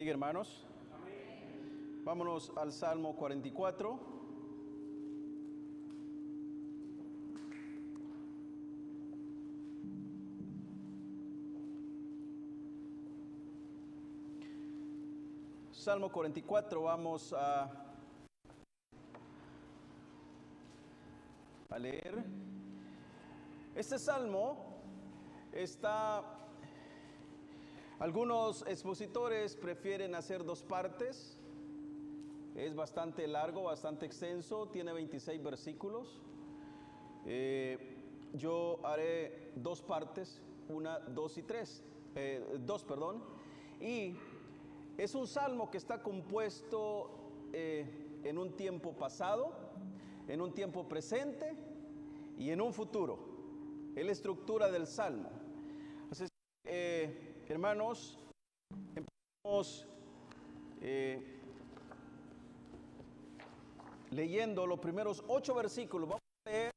Sigue, hermanos. Vámonos al Salmo 44. Salmo 44, vamos a leer. Este salmo algunos expositores prefieren hacer dos partes. Es bastante largo, bastante extenso, tiene 26 versículos. Yo haré dos partes, dos, perdón. Y es un salmo que está compuesto en un tiempo pasado, en un tiempo presente y en un futuro. Es la estructura del salmo. Así que, hermanos, empezamos leyendo los primeros 8 versículos. Vamos a leer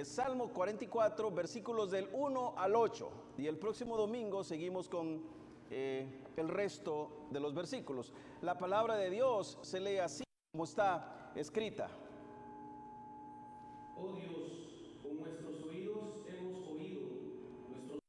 Salmo 44, versículos del 1 al 8. Y el próximo domingo seguimos con el resto de los versículos. La palabra de Dios se lee así como está escrita. Oh Dios, con nuestros oídos hemos oído, nuestros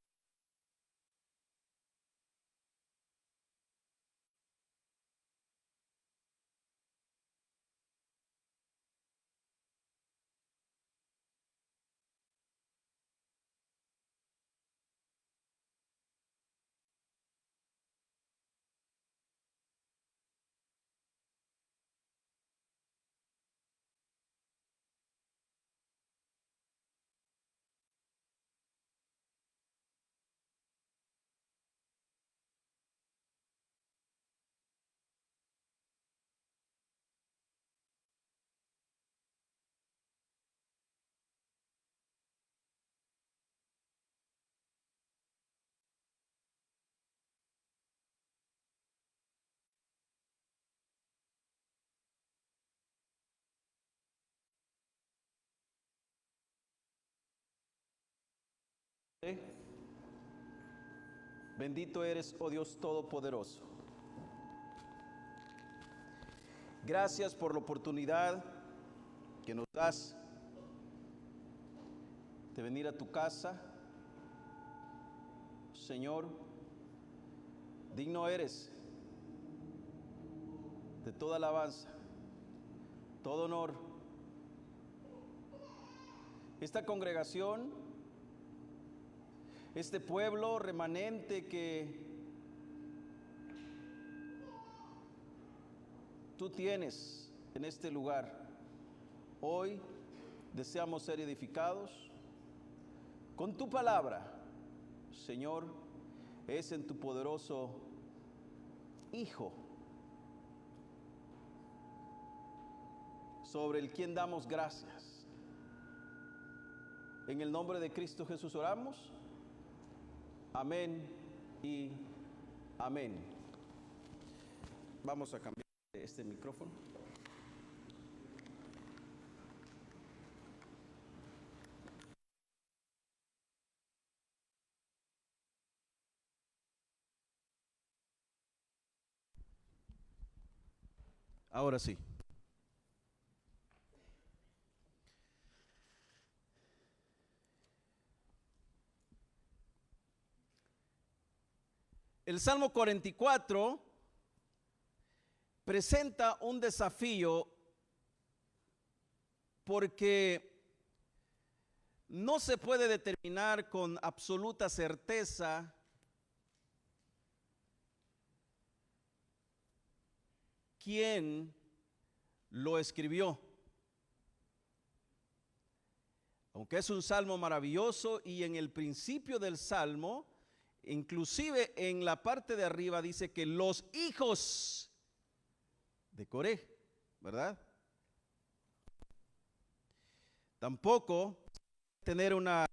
Bendito eres, oh Dios Todopoderoso. Gracias por la oportunidad que nos das de venir a tu casa. Señor, digno eres de toda alabanza, todo honor. Esta congregación, este pueblo remanente que tú tienes en este lugar, hoy deseamos ser edificados con tu palabra. Señor, es en tu poderoso Hijo, sobre el quien damos gracias. En el nombre de Cristo Jesús oramos. Amén y amén. Vamos a cambiar este micrófono. Ahora sí. El Salmo 44 presenta un desafío porque no se puede determinar con absoluta certeza quién lo escribió. Aunque es un salmo maravilloso, y en el principio del salmo, inclusive en la parte de arriba dice que los hijos de Coré, ¿verdad? Tampoco tener una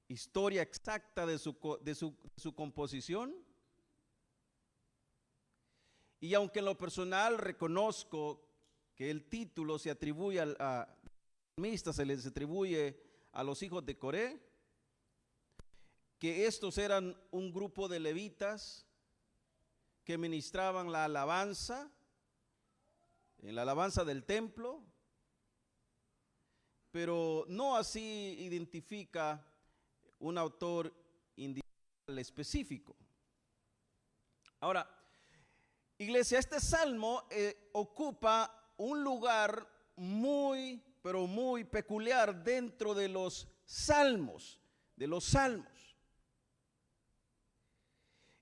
historia exacta de su composición. Y aunque en lo personal reconozco que el título se atribuye se les atribuye a los hijos de Coré, que estos eran un grupo de levitas que ministraban la alabanza, en la alabanza del templo, pero no así identifica un autor individual específico. Ahora, iglesia, este salmo ocupa un lugar muy, pero muy peculiar dentro de los salmos,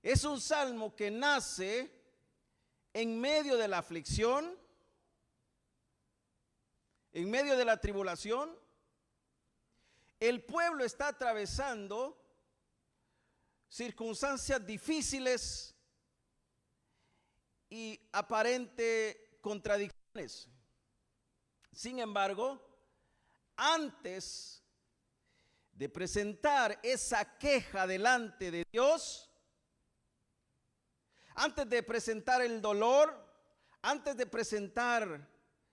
Es un salmo que nace en medio de la aflicción, en medio de la tribulación. El pueblo está atravesando circunstancias difíciles y aparentes contradicciones. Sin embargo, antes de presentar esa queja delante de Dios, antes de presentar el dolor, antes de presentar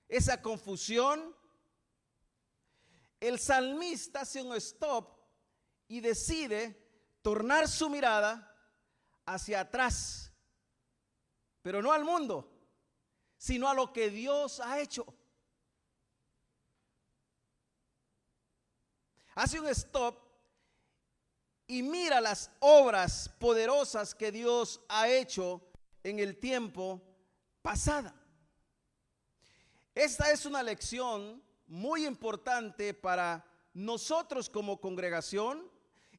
esa confusión, el salmista hace un stop y decide tornar su mirada hacia atrás, pero no al mundo, sino a lo que Dios ha hecho. Hace un stop y mira las obras poderosas que Dios ha hecho en el tiempo pasado. Esta es una lección muy importante para nosotros como congregación,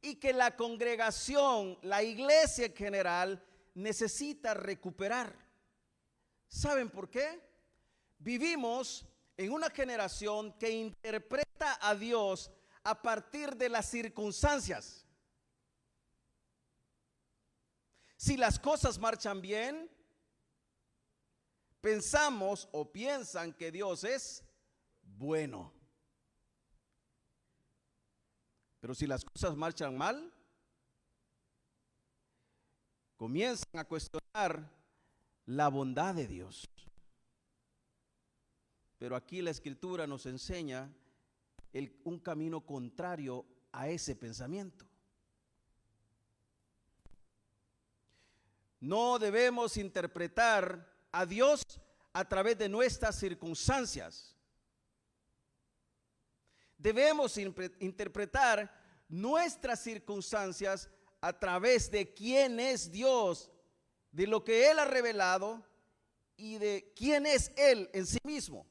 y que la congregación, la iglesia en general, necesita recuperar. ¿Saben por qué? Vivimos en una generación que interpreta a Dios a partir de las circunstancias. Si las cosas marchan bien, pensamos o piensan que Dios es bueno. Pero si las cosas marchan mal, comienzan a cuestionar la bondad de Dios. Pero aquí la Escritura nos enseña un camino contrario a ese pensamiento. No debemos interpretar a Dios a través de nuestras circunstancias. Debemos interpretar nuestras circunstancias a través de quién es Dios, de lo que Él ha revelado y de quién es Él en sí mismo.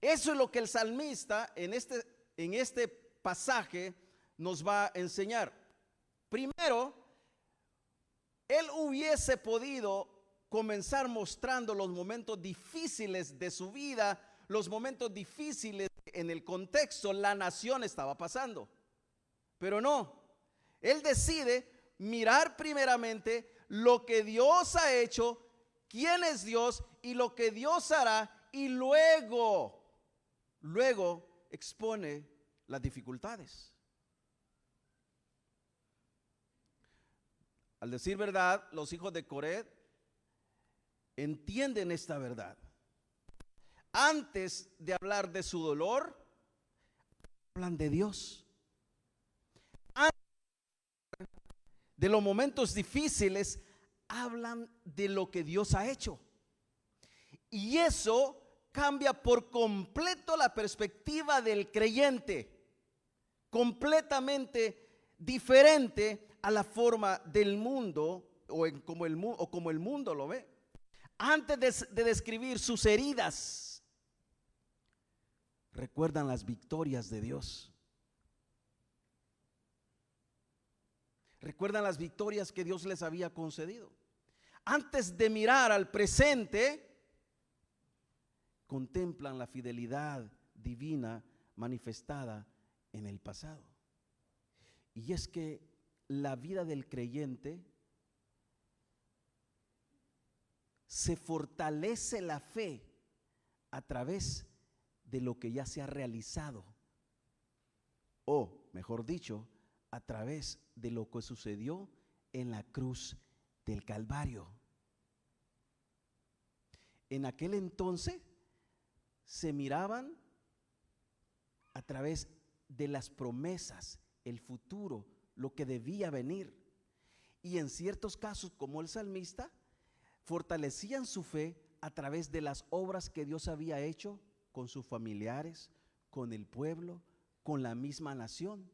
Eso es lo que el salmista en este pasaje nos va a enseñar. Primero, él hubiese podido comenzar mostrando los momentos difíciles de su vida, los momentos difíciles en el contexto la nación estaba pasando. Pero no, él decide mirar primeramente lo que Dios ha hecho, quién es Dios y lo que Dios hará, y luego expone las dificultades. Al decir verdad, los hijos de Coré entienden esta verdad. Antes de hablar de su dolor, hablan de Dios. Antes de los momentos difíciles, hablan de lo que Dios ha hecho. Y eso cambia por completo la perspectiva del creyente, completamente diferente a la forma del mundo como el mundo lo ve. Antes de describir sus heridas, recuerdan las victorias de Dios. Recuerdan las victorias que Dios les había concedido. Antes de mirar al presente, contemplan la fidelidad divina manifestada en el pasado. Y es que la vida del creyente se fortalece la fe a través de lo que ya se ha realizado, o mejor dicho, a través de lo que sucedió en la cruz del Calvario. En aquel entonces se miraban a través de las promesas, el futuro, lo que debía venir. Y en ciertos casos, como el salmista, fortalecían su fe a través de las obras que Dios había hecho con sus familiares, con el pueblo, con la misma nación.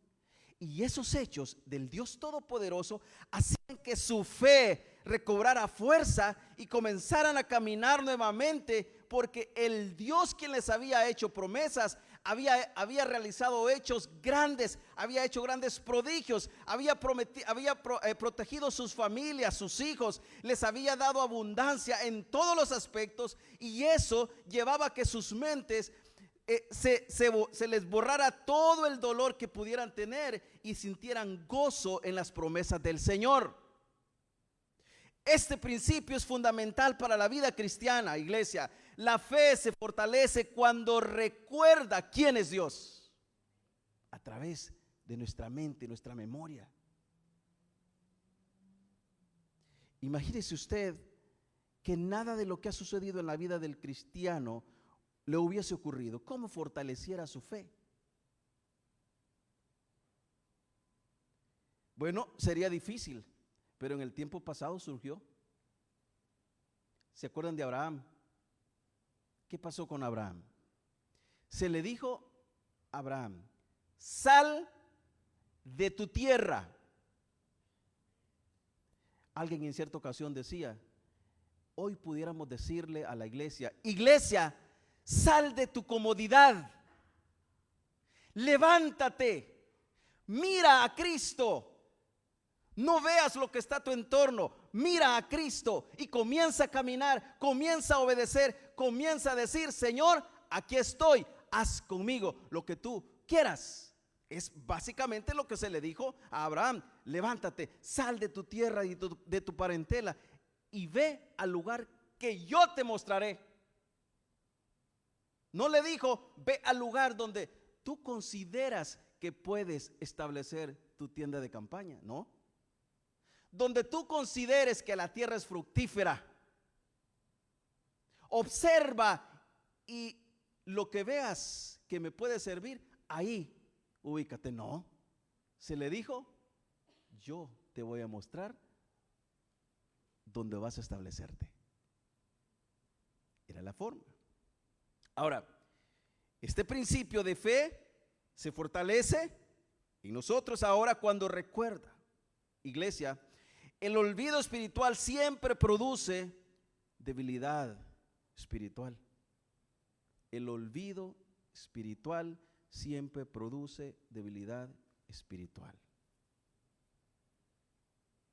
Y esos hechos del Dios Todopoderoso hacían que su fe recobrara fuerza y comenzaran a caminar nuevamente, porque el Dios quien les había hecho promesas había realizado hechos grandes, había hecho grandes prodigios, había protegido sus familias, sus hijos, les había dado abundancia en todos los aspectos, y eso llevaba a que sus mentes se les borrara todo el dolor que pudieran tener y sintieran gozo en las promesas del Señor. Este principio es fundamental para la vida cristiana, iglesia. La fe se fortalece cuando recuerda quién es Dios a través de nuestra mente, nuestra memoria. Imagínese usted que nada de lo que ha sucedido en la vida del cristiano le hubiese ocurrido. ¿Cómo fortaleciera su fe? Bueno, sería difícil, pero en el tiempo pasado surgió. ¿Se acuerdan de Abraham? ¿Qué pasó con Abraham? Se le dijo a Abraham: sal de tu tierra. Alguien en cierta ocasión decía: hoy pudiéramos decirle a la iglesia: iglesia, sal de tu comodidad, levántate, mira a Cristo. No veas lo que está a tu entorno, mira a Cristo y comienza a caminar, comienza a obedecer, comienza a decir: Señor, aquí estoy, haz conmigo lo que tú quieras. Es básicamente lo que se le dijo a Abraham: levántate, sal de tu tierra y de tu parentela y ve al lugar que yo te mostraré. No le dijo: ve al lugar donde tú consideras que puedes establecer tu tienda de campaña. No, donde tú consideres que la tierra es fructífera. Observa y lo que veas que me puede servir, ahí ubícate. No, se le dijo: yo te voy a mostrar donde vas a establecerte. Era la forma. Ahora, este principio de fe se fortalece en nosotros ahora cuando recuerda. Iglesia, el olvido espiritual siempre produce debilidad espiritual. El olvido espiritual siempre produce debilidad espiritual.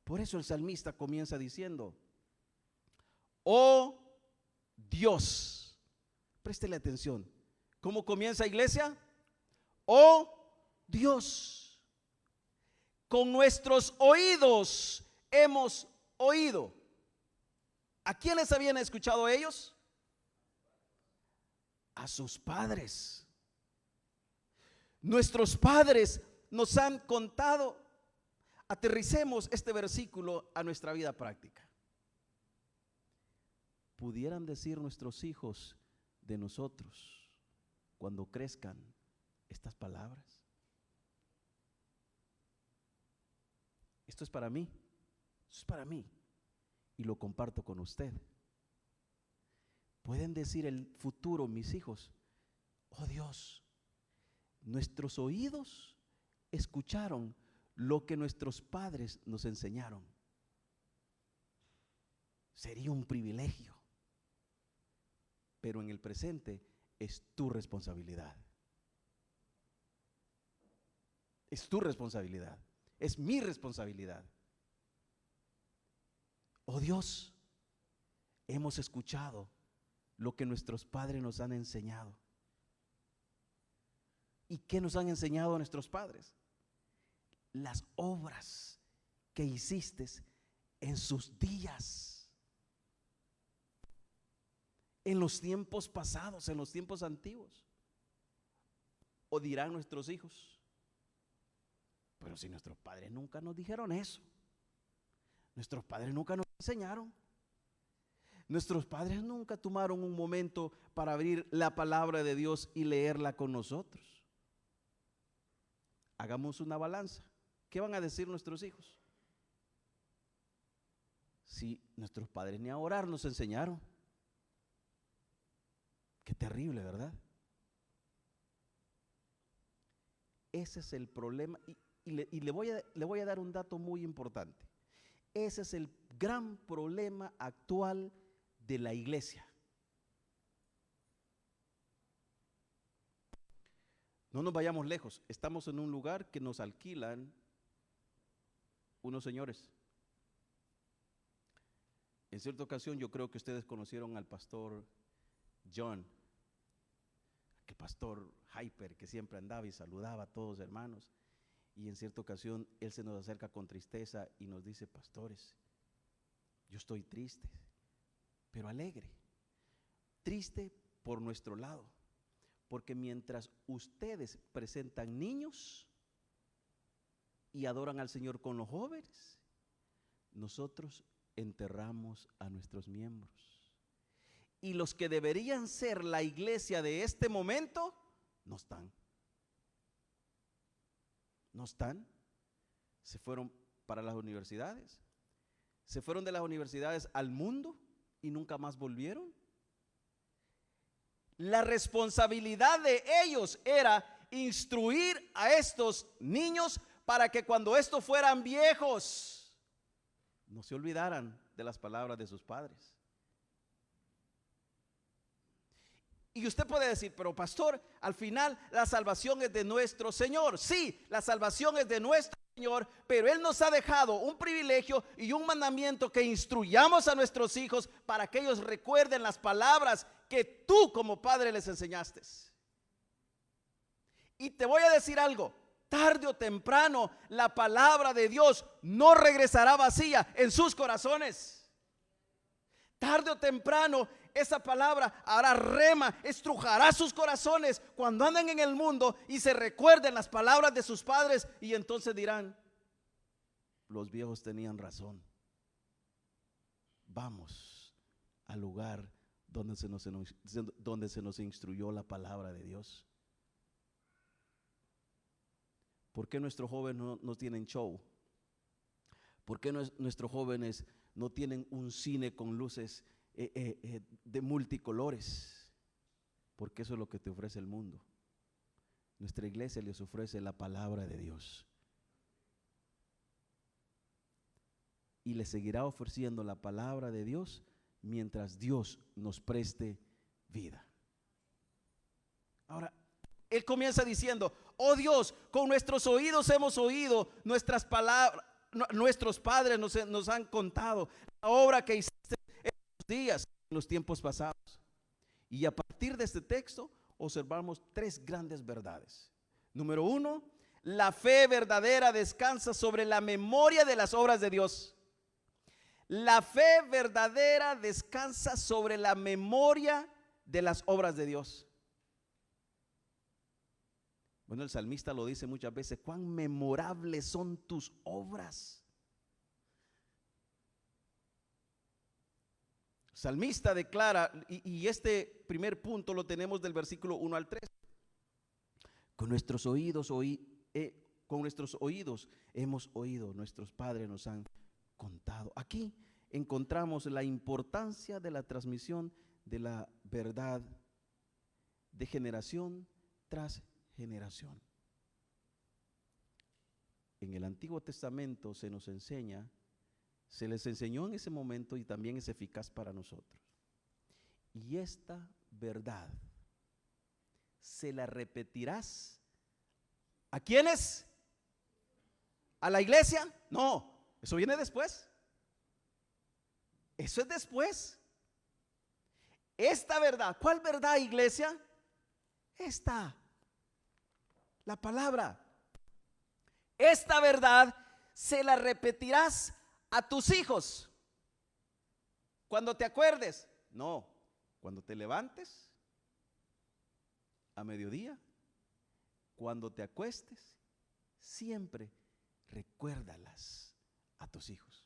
Por eso el salmista comienza diciendo: oh Dios. Préstele atención. ¿Cómo comienza, iglesia? Oh Dios, con nuestros oídos hemos oído. ¿A quiénes habían escuchado ellos? A sus padres. Nuestros padres nos han contado. Aterricemos este versículo a nuestra vida práctica. ¿Pudieran decir nuestros hijos de nosotros cuando crezcan estas palabras? Esto es para mí, esto es para mí, y lo comparto con usted. Pueden decir el futuro mis hijos: oh Dios, nuestros oídos escucharon lo que nuestros padres nos enseñaron. Sería un privilegio, pero en el presente es tu responsabilidad. Es tu responsabilidad, es mi responsabilidad. Oh Dios, hemos escuchado lo que nuestros padres nos han enseñado. ¿Y qué nos han enseñado nuestros padres? Las obras que hiciste en sus días, en los tiempos pasados, en los tiempos antiguos. O dirán nuestros hijos: pero si nuestros padres nunca nos dijeron eso, nuestros padres nunca nos enseñaron, nuestros padres nunca tomaron un momento para abrir la palabra de Dios y leerla con nosotros. Hagamos una balanza. ¿Qué van a decir nuestros hijos? Si nuestros padres ni a orar nos enseñaron. Qué terrible, ¿verdad? Ese es el problema. Y le voy a dar un dato muy importante. Ese es el gran problema actual de la iglesia. No nos vayamos lejos. Estamos en un lugar que nos alquilan unos señores. En cierta ocasión yo creo que ustedes conocieron al pastor John, aquel pastor hyper que siempre andaba y saludaba a todos los hermanos. Y en cierta ocasión él se nos acerca con tristeza y nos dice: pastores, yo estoy triste, pero alegre. Triste por nuestro lado, porque mientras ustedes presentan niños y adoran al Señor con los jóvenes, nosotros enterramos a nuestros miembros. Y los que deberían ser la iglesia de este momento, no están. No están. Se fueron para las universidades. Se fueron de las universidades al mundo y nunca más volvieron. La responsabilidad de ellos era instruir a estos niños para que cuando estos fueran viejos no se olvidaran de las palabras de sus padres. Y usted puede decir: pero pastor, al final la salvación es de nuestro Señor. Sí, la salvación es de nuestro Señor, pero Él nos ha dejado un privilegio y un mandamiento: que instruyamos a nuestros hijos para que ellos recuerden las palabras que tú como padre les enseñaste. Y te voy a decir algo: tarde o temprano la palabra de Dios no regresará vacía en sus corazones. Tarde o temprano esa palabra hará rema, estrujará sus corazones cuando anden en el mundo y se recuerden las palabras de sus padres, y entonces dirán: los viejos tenían razón. Vamos al lugar donde se nos instruyó la palabra de Dios. ¿Por qué nuestros jóvenes no tienen show? ¿Por qué nuestros jóvenes no tienen un cine con luces de multicolores? Porque eso es lo que te ofrece el mundo. Nuestra iglesia les ofrece la palabra de Dios, y les seguirá ofreciendo la palabra de Dios mientras Dios nos preste vida. Ahora, él comienza diciendo: oh Dios, con nuestros oídos hemos oído nuestras palabras, nuestros padres nos han contado la obra que hiciste en los días, en los tiempos pasados. Y a partir de este texto observamos tres grandes verdades. Número uno, la fe verdadera descansa sobre la memoria de las obras de Dios. La fe verdadera descansa sobre la memoria de las obras de Dios. Bueno, el salmista lo dice muchas veces: cuán memorables son tus obras. El salmista declara, y este primer punto lo tenemos del versículo 1 al 3. Con nuestros oídos hemos oído, nuestros padres nos han contado. Aquí encontramos la importancia de la transmisión de la verdad de generación tras generación. En el Antiguo Testamento se nos enseña, se les enseñó en ese momento, y también es eficaz para nosotros. Y esta verdad se la repetirás. ¿A quiénes? ¿A la iglesia? No, eso viene después. Eso es después. Esta verdad, ¿cuál verdad, iglesia? Esta, la palabra. Esta verdad se la repetirás a tus hijos cuando te acuerdes. No, cuando te levantes, a mediodía, cuando te acuestes, siempre recuérdalas a tus hijos.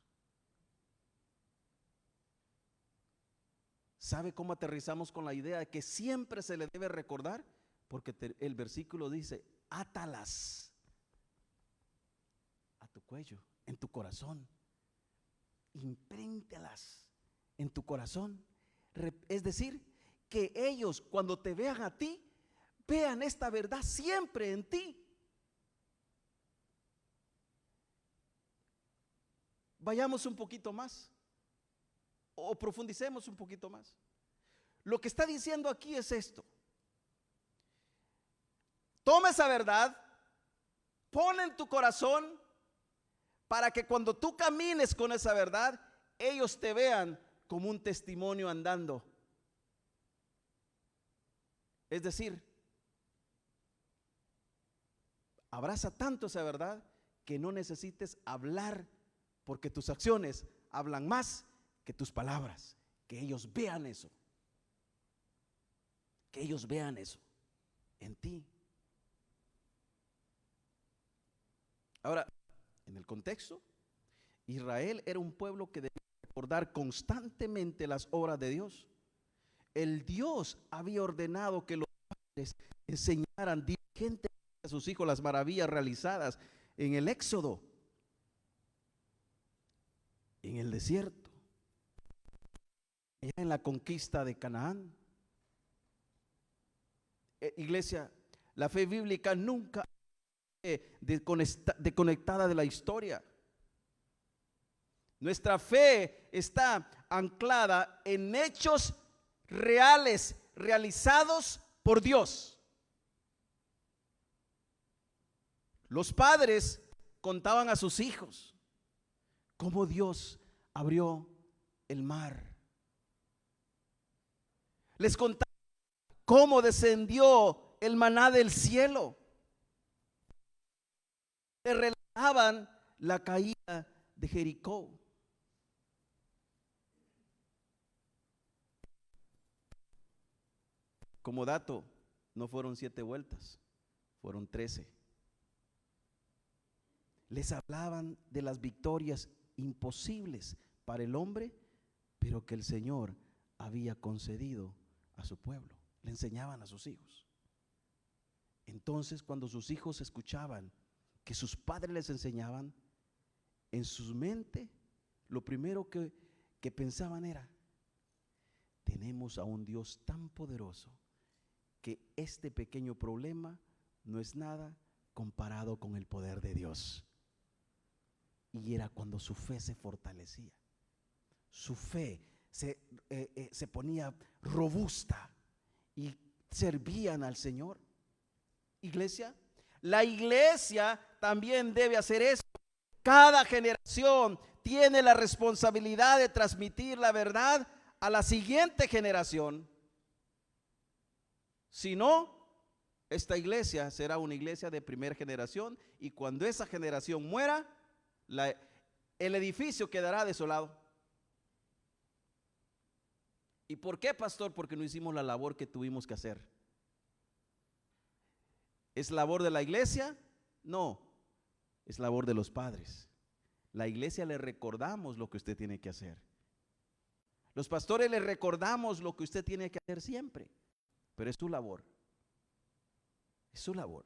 ¿Sabe cómo aterrizamos con la idea de que siempre se le debe recordar? Porque el versículo dice: átalas a tu cuello, en tu corazón. Y Impréntalas en tu corazón. Es decir, que ellos cuando te vean a ti, vean esta verdad siempre en ti. Vayamos un poquito más o profundicemos un poquito más. Lo que está diciendo aquí es esto: toma esa verdad, pon en tu corazón, para que cuando tú camines con esa verdad, ellos te vean como un testimonio andando. Es decir, abraza tanto esa verdad que no necesites hablar, porque tus acciones hablan más que tus palabras. Que ellos vean eso. Que ellos vean eso en ti. Ahora, en el contexto, Israel era un pueblo que debía recordar constantemente las obras de Dios. El Dios había ordenado que los padres enseñaran diligentemente a sus hijos las maravillas realizadas en el Éxodo, en el desierto, allá en la conquista de Canaán. Iglesia, la fe bíblica nunca desconectada de la historia. Nuestra fe está anclada en hechos reales realizados por Dios. Los padres contaban a sus hijos cómo Dios abrió el mar. Les contaban cómo descendió el maná del cielo. Les relataban la caída de Jericó. Como dato, no fueron 7 vueltas, fueron 13. Les hablaban de las victorias imposibles para el hombre, pero que el Señor había concedido a su pueblo. Le enseñaban a sus hijos. Entonces, cuando sus hijos escuchaban que sus padres les enseñaban, en su mente lo primero que pensaban era: tenemos a un Dios tan poderoso que este pequeño problema no es nada comparado con el poder de Dios. Y era cuando su fe se fortalecía, su fe se ponía robusta y servían al Señor. Iglesia, la iglesia también debe hacer eso. Cada generación tiene la responsabilidad de transmitir la verdad a la siguiente generación. Si no, esta iglesia será una iglesia de primera generación, y cuando esa generación muera, el edificio quedará desolado. ¿Y por qué, pastor? Porque no hicimos la labor que tuvimos que hacer. ¿Es labor de la iglesia? No, es labor de los padres. La iglesia le recordamos lo que usted tiene que hacer. Los pastores le recordamos lo que usted tiene que hacer siempre, pero es su labor. Es su labor.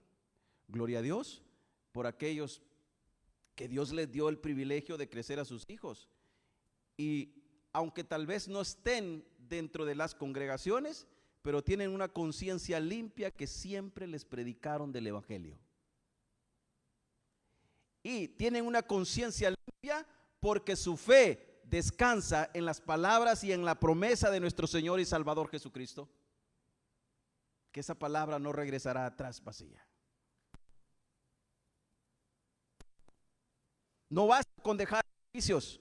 Gloria a Dios por aquellos que Dios les dio el privilegio de crecer a sus hijos. Y aunque tal vez no estén dentro de las congregaciones, pero tienen una conciencia limpia, que siempre les predicaron del evangelio. Y tienen una conciencia limpia porque su fe descansa en las palabras y en la promesa de nuestro Señor y Salvador Jesucristo, que esa palabra no regresará atrás vacía. No basta con dejar servicios,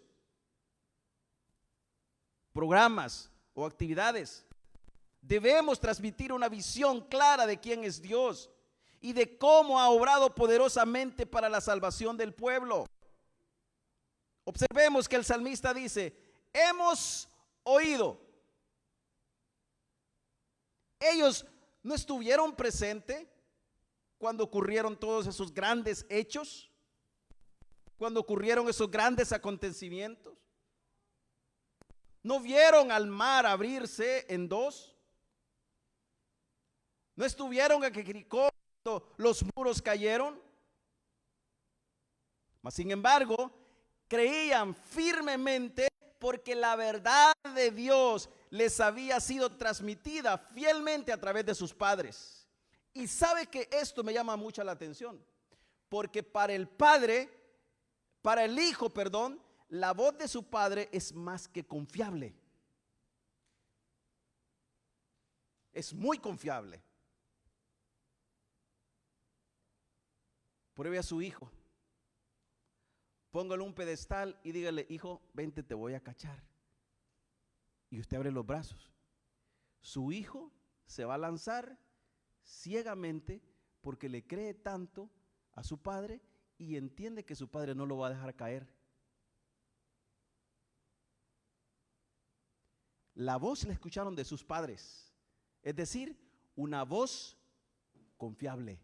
programas o actividades. Debemos transmitir una visión clara de quién es Dios y de cómo ha obrado poderosamente para la salvación del pueblo. Observemos que el salmista dice: hemos oído. Ellos no estuvieron presentes cuando ocurrieron todos esos grandes hechos, cuando ocurrieron esos grandes acontecimientos. No vieron al mar abrirse en dos. No estuvieron en Jericó cuando los muros cayeron. Mas sin embargo, creían firmemente porque la verdad de Dios les había sido transmitida fielmente a través de sus padres. Y sabe que esto me llama mucho la atención, porque para el hijo, la voz de su padre es más que confiable. Es muy confiable. Pruebe a su hijo. Póngale un pedestal y dígale: hijo, vente, te voy a cachar. Y usted abre los brazos. Su hijo se va a lanzar ciegamente porque le cree tanto a su padre y entiende que su padre no lo va a dejar caer. La voz la escucharon de sus padres, es decir, una voz confiable.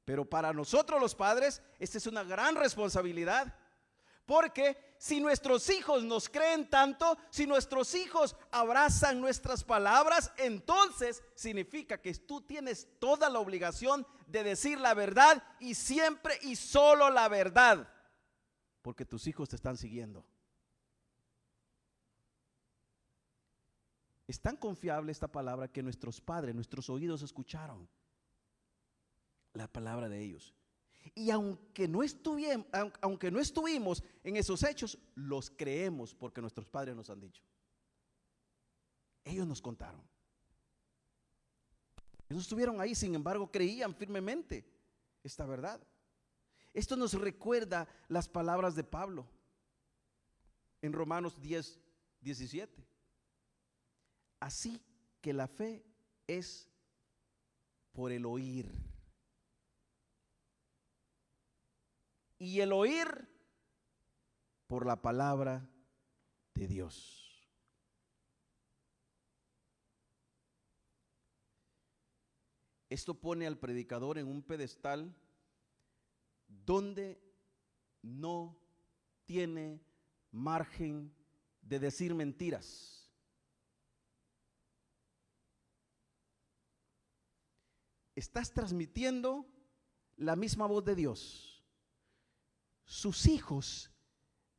Pero para nosotros los padres, esta es una gran responsabilidad, porque si nuestros hijos nos creen tanto, si nuestros hijos abrazan nuestras palabras, entonces significa que tú tienes toda la obligación de decir la verdad y siempre y solo la verdad, porque tus hijos te están siguiendo. Es tan confiable esta palabra que nuestros padres, nuestros oídos escucharon la palabra de ellos. Y aunque no estuvimos en esos hechos, los creemos porque nuestros padres nos han dicho. Ellos nos contaron. Ellos estuvieron ahí, sin embargo, creían firmemente esta verdad. Esto nos recuerda las palabras de Pablo en Romanos 10:17. Así que la fe es por el oír. Y el oír por la palabra de Dios. Esto pone al predicador en un pedestal donde no tiene margen de decir mentiras. Estás transmitiendo la misma voz de Dios. Sus hijos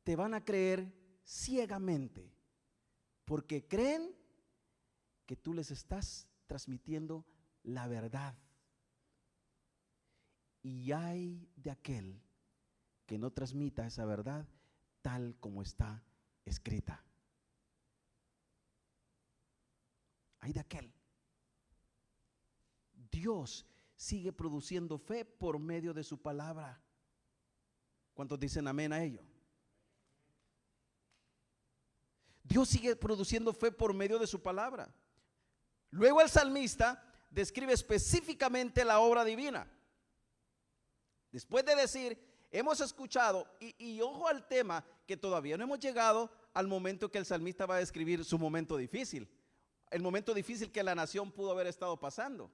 te van a creer ciegamente porque creen que tú les estás transmitiendo la verdad. Y hay de aquel que no transmita esa verdad tal como está escrita. Hay de aquel. Dios sigue produciendo fe por medio de su palabra. ¿Cuántos dicen amén a ello? Dios sigue produciendo fe por medio de su palabra. Luego el salmista describe específicamente la obra divina. Después de decir, hemos escuchado, y ojo al tema, que todavía no hemos llegado al momento que el salmista va a describir su momento difícil, el momento difícil que la nación pudo haber estado pasando.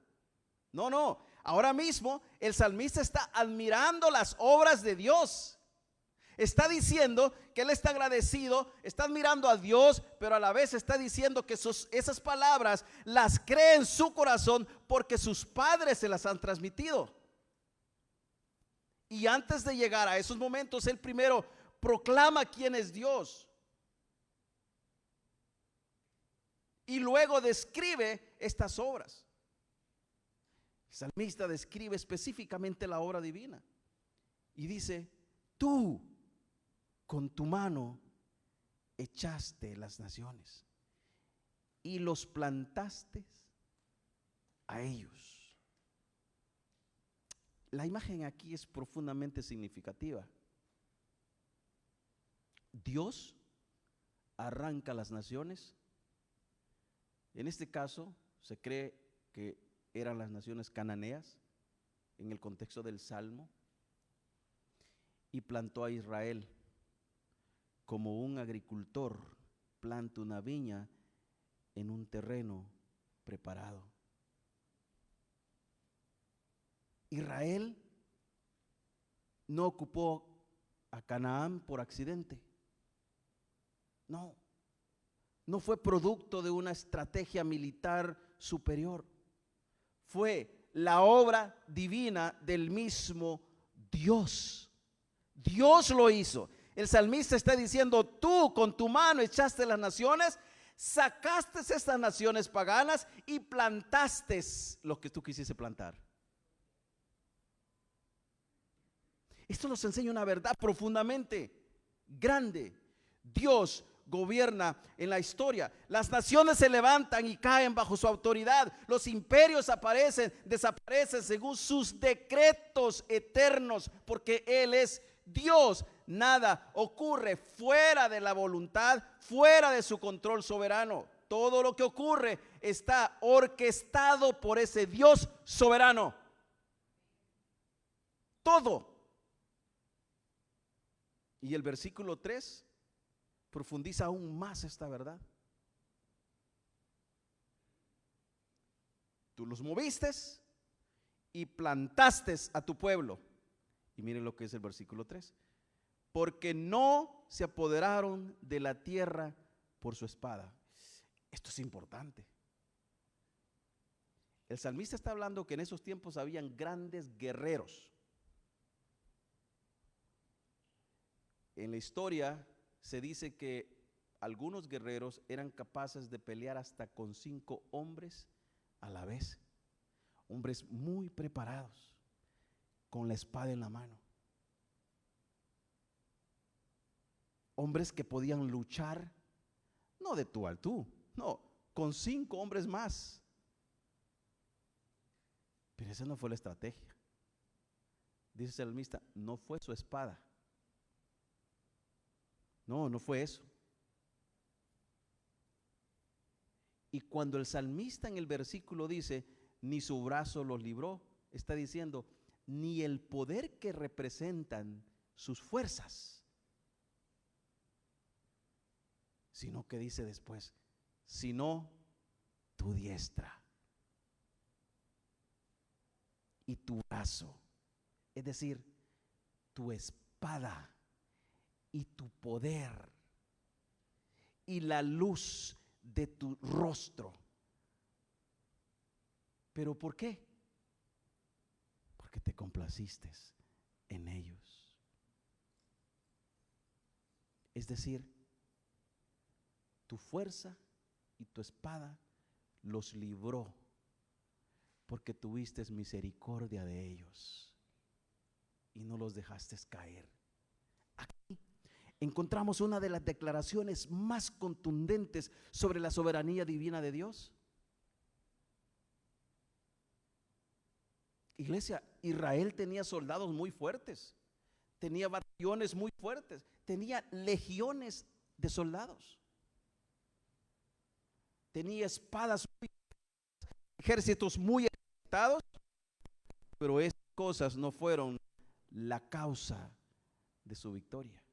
No, ahora mismo el salmista está admirando las obras de Dios. Está diciendo que él está agradecido, está admirando a Dios, pero a la vez está diciendo que esas palabras las cree en su corazón porque sus padres se las han transmitido. Y antes de llegar a esos momentos, él primero proclama quién es Dios. Y luego describe estas obras. El salmista describe específicamente la obra divina. Y dice, tú con tu mano echaste las naciones y los plantaste a ellos. La imagen aquí es profundamente significativa. Dios arranca las naciones. En este caso se cree que eran las naciones cananeas en el contexto del Salmo, y plantó a Israel como un agricultor planta una viña en un terreno preparado. Israel no ocupó a Canaán por accidente. No fue producto de una estrategia militar superior. Fue la obra divina del mismo Dios. Dios lo hizo. El salmista está diciendo: tú con tu mano echaste las naciones, sacaste estas naciones paganas y plantaste lo que tú quisiste plantar. Esto nos enseña una verdad profundamente grande. Dios gobierna en la historia. Las naciones se levantan y caen bajo su autoridad. Los imperios desaparecen según sus decretos eternos, porque Él es Dios. Nada ocurre fuera de la voluntad, fuera de su control soberano. Todo lo que ocurre está orquestado por ese Dios soberano. Todo. Y el versículo 3 profundiza aún más esta verdad. Tú los moviste y plantaste a tu pueblo. Y miren lo que es el versículo 3. Porque no se apoderaron de la tierra por su espada. Esto es importante. El salmista está hablando que en esos tiempos habían grandes guerreros. En la historia se dice que algunos guerreros eran capaces de pelear hasta con 5 hombres a la vez. Hombres muy preparados, con la espada en la mano. Hombres que podían luchar, no de tú al tú, no, con 5 hombres más. Pero esa no fue la estrategia. Dice el salmista: no fue su espada. No fue eso. Y cuando el salmista en el versículo dice: ni su brazo los libró, está diciendo: ni el poder que representan sus fuerzas, sino que dice después: sino tu diestra y tu brazo, es decir, tu espada y tu poder y la luz de tu rostro. ¿Pero por qué? Porque te complaciste en ellos. Es decir, tu fuerza y tu espada los libró porque tuviste misericordia de ellos y no los dejaste caer. Aquí encontramos una de las declaraciones más contundentes sobre la soberanía divina de Dios. Iglesia, Israel tenía soldados muy fuertes, tenía batallones muy fuertes, tenía legiones de soldados, tenía espadas muy fuertes, ejércitos muy exaltados, pero esas cosas no fueron la causa de su victoria.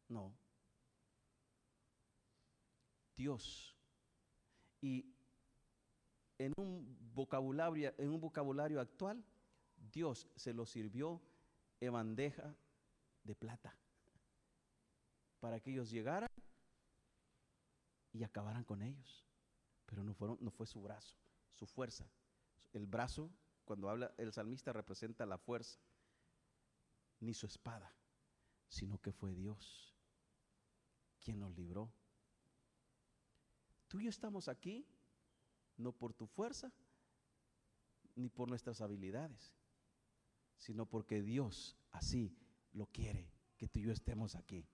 No. Dios. Y en un vocabulario actual, Dios se lo sirvió en bandeja de plata para que ellos llegaran y acabaran con ellos. Pero no fue su brazo, su fuerza. El brazo, cuando habla el salmista, representa la fuerza, ni su espada, sino que fue Dios quien nos libró. Tú y yo estamos aquí no por tu fuerza ni por nuestras habilidades, sino porque Dios así lo quiere, que tú y yo estemos aquí.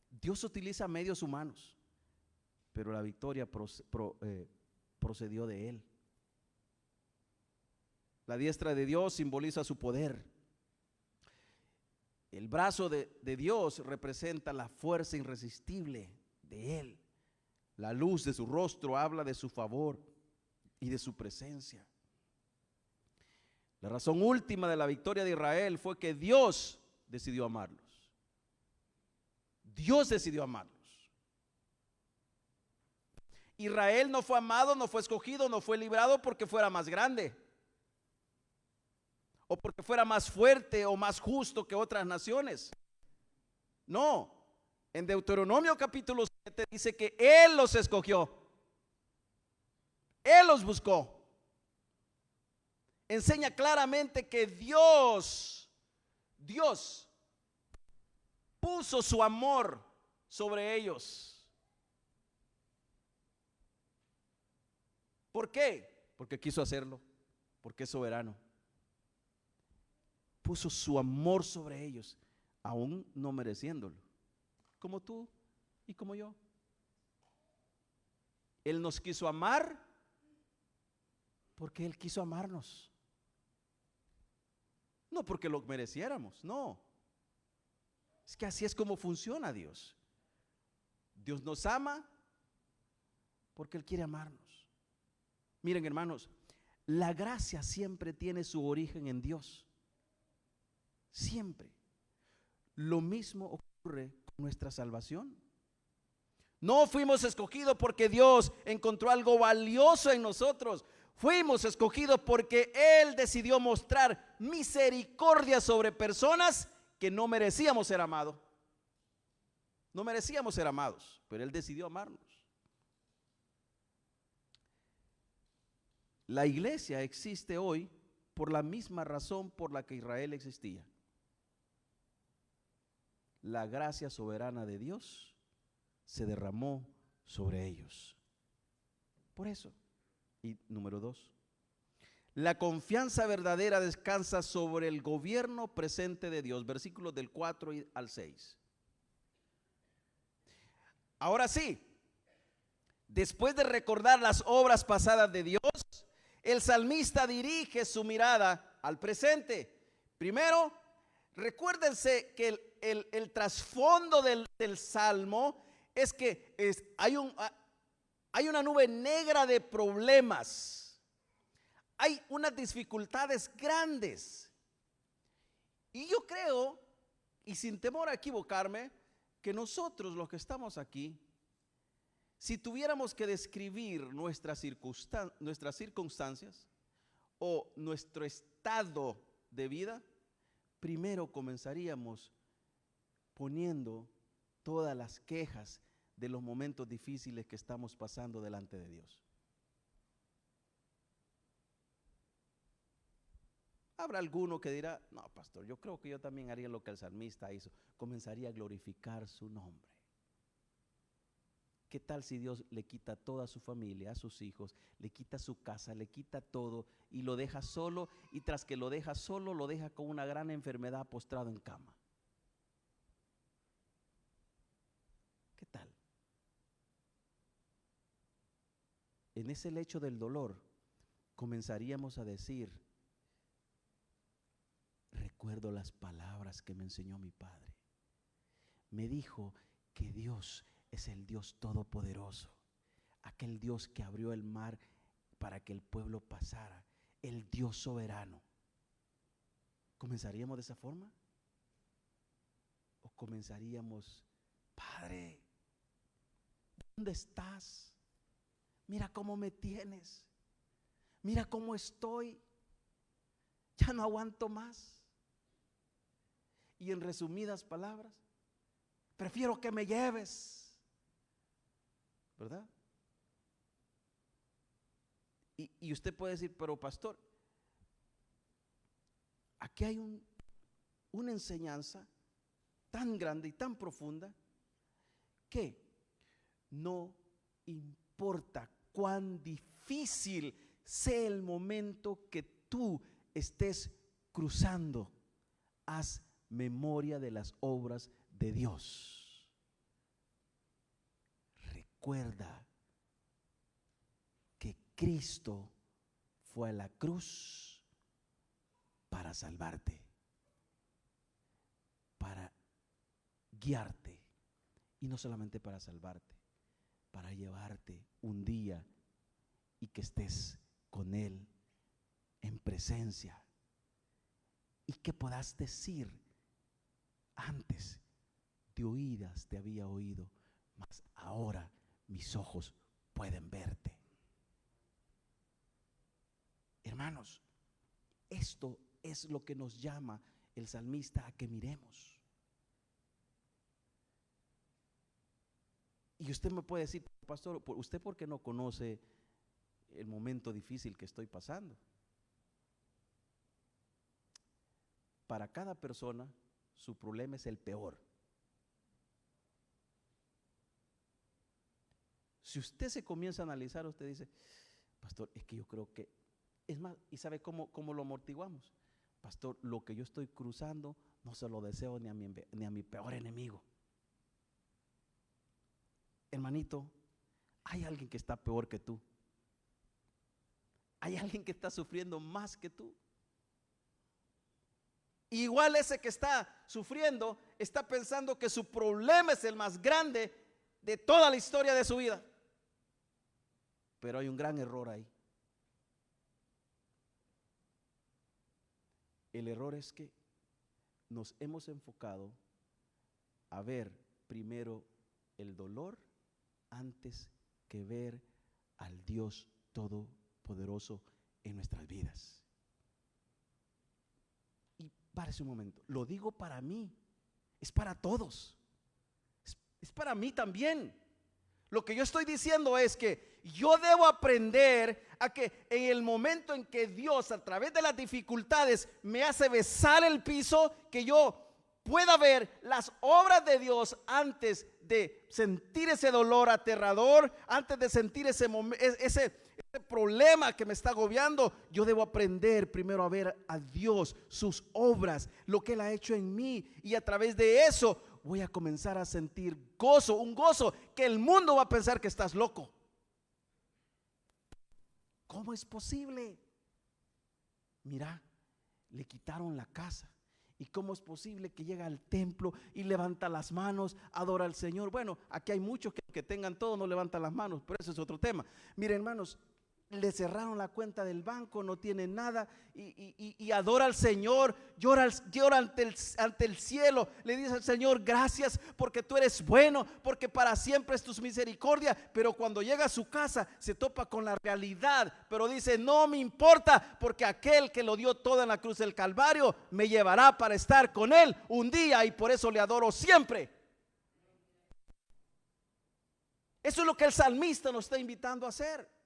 Dios utiliza medios humanos, pero la victoria procedió de Él. La diestra de Dios simboliza su poder. El brazo de Dios representa la fuerza irresistible de Él. La luz de su rostro habla de su favor y de su presencia. La razón última de la victoria de Israel fue que Dios decidió amarlos. Dios decidió amarlos. Israel no fue amado, no fue escogido, no fue librado porque fuera más grande, o porque fuera más fuerte o más justo que otras naciones. No, en Deuteronomio capítulo 7 dice que Él los escogió, Él los buscó, enseña claramente que Dios puso su amor sobre ellos. ¿Por qué? Porque quiso hacerlo, porque es soberano. Puso su amor sobre ellos, aún no mereciéndolo, como tú y como yo. Él nos quiso amar porque Él quiso amarnos. No porque lo mereciéramos, no. Es que así es como funciona Dios. Dios nos ama porque Él quiere amarnos. Miren, hermanos, la gracia siempre tiene su origen en Dios. Siempre. Lo mismo ocurre con nuestra salvación. No fuimos escogidos porque Dios encontró algo valioso en nosotros. Fuimos escogidos porque Él decidió mostrar misericordia sobre personas que no merecíamos ser amados. No merecíamos ser amados, pero Él decidió amarnos. La iglesia existe hoy por la misma razón por la que Israel existía. La gracia soberana de Dios se derramó sobre ellos. Por eso. Y número 2, la confianza verdadera descansa sobre el gobierno presente de Dios. Versículos del 4 al 6. Ahora sí, después de recordar las obras pasadas de Dios, el salmista dirige su mirada al presente. Primero, recuérdense que el trasfondo del salmo es que hay una nube negra de problemas. Hay unas dificultades grandes. Y yo creo, y sin temor a equivocarme, que nosotros los que estamos aquí, si tuviéramos que describir nuestras circunstancias o nuestro estado de vida, primero comenzaríamos poniendo todas las quejas de los momentos difíciles que estamos pasando delante de Dios. Habrá alguno que dirá, no, pastor, yo creo que yo también haría lo que el salmista hizo, comenzaría a glorificar su nombre. ¿Qué tal si Dios le quita toda su familia, a sus hijos, le quita su casa, le quita todo y lo deja solo, y tras que lo deja solo, lo deja con una gran enfermedad postrado en cama? ¿Qué tal? En ese lecho del dolor comenzaríamos a decir, recuerdo las palabras que me enseñó mi padre. Me dijo que Dios es el Dios todopoderoso, aquel Dios que abrió el mar para que el pueblo pasara, el Dios soberano. ¿Comenzaríamos de esa forma? ¿O comenzaríamos, Padre, ¿dónde estás? Mira cómo me tienes, mira cómo estoy, ya no aguanto más? Y en resumidas palabras, prefiero que me lleves, ¿verdad? Y usted puede decir, pero pastor, aquí hay una enseñanza tan grande y tan profunda que no importa cuán difícil sea el momento que tú estés cruzando, haz memoria de las obras de Dios. Recuerda que Cristo fue a la cruz para salvarte, para guiarte, y no solamente para salvarte, para llevarte un día y que estés con Él en presencia, y que puedas decir, antes de oídas te había oído, mas ahora mis ojos pueden verte. Hermanos, esto es lo que nos llama el salmista a que miremos. Y usted me puede decir, pastor, ¿usted por qué no conoce el momento difícil que estoy pasando? para cada persona, su problema es el peor. Si usted se comienza a analizar, usted dice, pastor, es que yo creo que, es más, ¿y sabe cómo lo amortiguamos? Pastor, lo que yo estoy cruzando no se lo deseo ni a mi peor enemigo. Hermanito, hay alguien que está peor que tú. Hay alguien que está sufriendo más que tú. Igual ese que está sufriendo está pensando que su problema es el más grande de toda la historia de su vida. Pero hay un gran error ahí. El error es que nos hemos enfocado a ver primero el dolor antes que ver al Dios Todopoderoso en nuestras vidas. Y párese un momento, lo digo para mí, es para todos, es para mí también. Lo que yo estoy diciendo es que yo debo aprender a que en el momento en que Dios a través de las dificultades me hace besar el piso, que yo pueda ver las obras de Dios antes de sentir ese dolor aterrador, antes de sentir ese problema que me está agobiando. Yo debo aprender primero a ver a Dios, sus obras, lo que Él ha hecho en mí, y a través de eso voy a comenzar a sentir gozo, un gozo que el mundo va a pensar que estás loco. ¿Cómo es posible? Mira, le quitaron la casa. ¿Y cómo es posible que llega al templo y levanta las manos, adora al Señor? Bueno, aquí hay muchos que tengan todo, no levantan las manos, pero ese es otro tema. Miren, hermanos, le cerraron la cuenta del banco, no tiene nada y adora al Señor, llora ante el cielo, le dice al Señor, gracias porque tú eres bueno, porque para siempre es tu misericordia. Pero cuando llega a su casa se topa con la realidad, pero dice, no me importa, porque aquel que lo dio todo en la cruz del Calvario me llevará para estar con Él un día, y por eso le adoro siempre. Eso es lo que el salmista nos está invitando a hacer.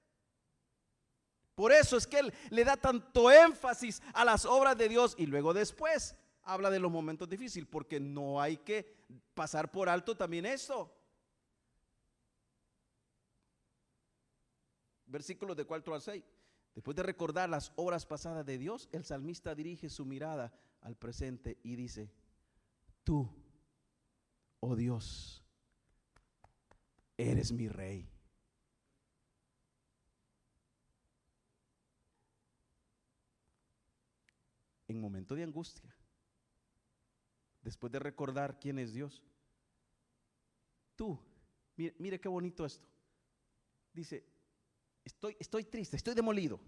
Por eso es que él le da tanto énfasis a las obras de Dios, y luego después habla de los momentos difíciles, porque no hay que pasar por alto también esto. Versículos de 4 al 6. Después de recordar las obras pasadas de Dios, el salmista dirige su mirada al presente y dice, tú, oh Dios, eres mi rey. En momento de angustia, después de recordar quién es Dios, tú, mire qué bonito esto. Dice, estoy triste, estoy demolido.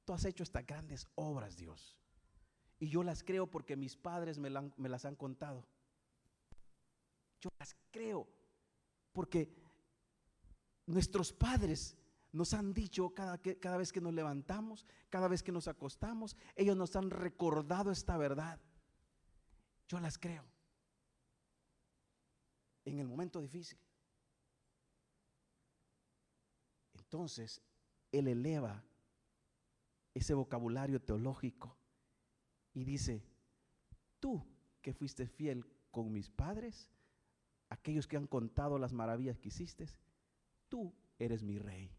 Tú has hecho estas grandes obras, Dios, y yo las creo porque mis padres me las han contado. Yo las creo porque nuestros padres nos han dicho cada vez que nos levantamos, cada vez que nos acostamos, ellos nos han recordado esta verdad. Yo las creo. En el momento difícil. Entonces, él eleva ese vocabulario teológico y dice, tú que fuiste fiel con mis padres, aquellos que han contado las maravillas que hiciste, tú eres mi rey.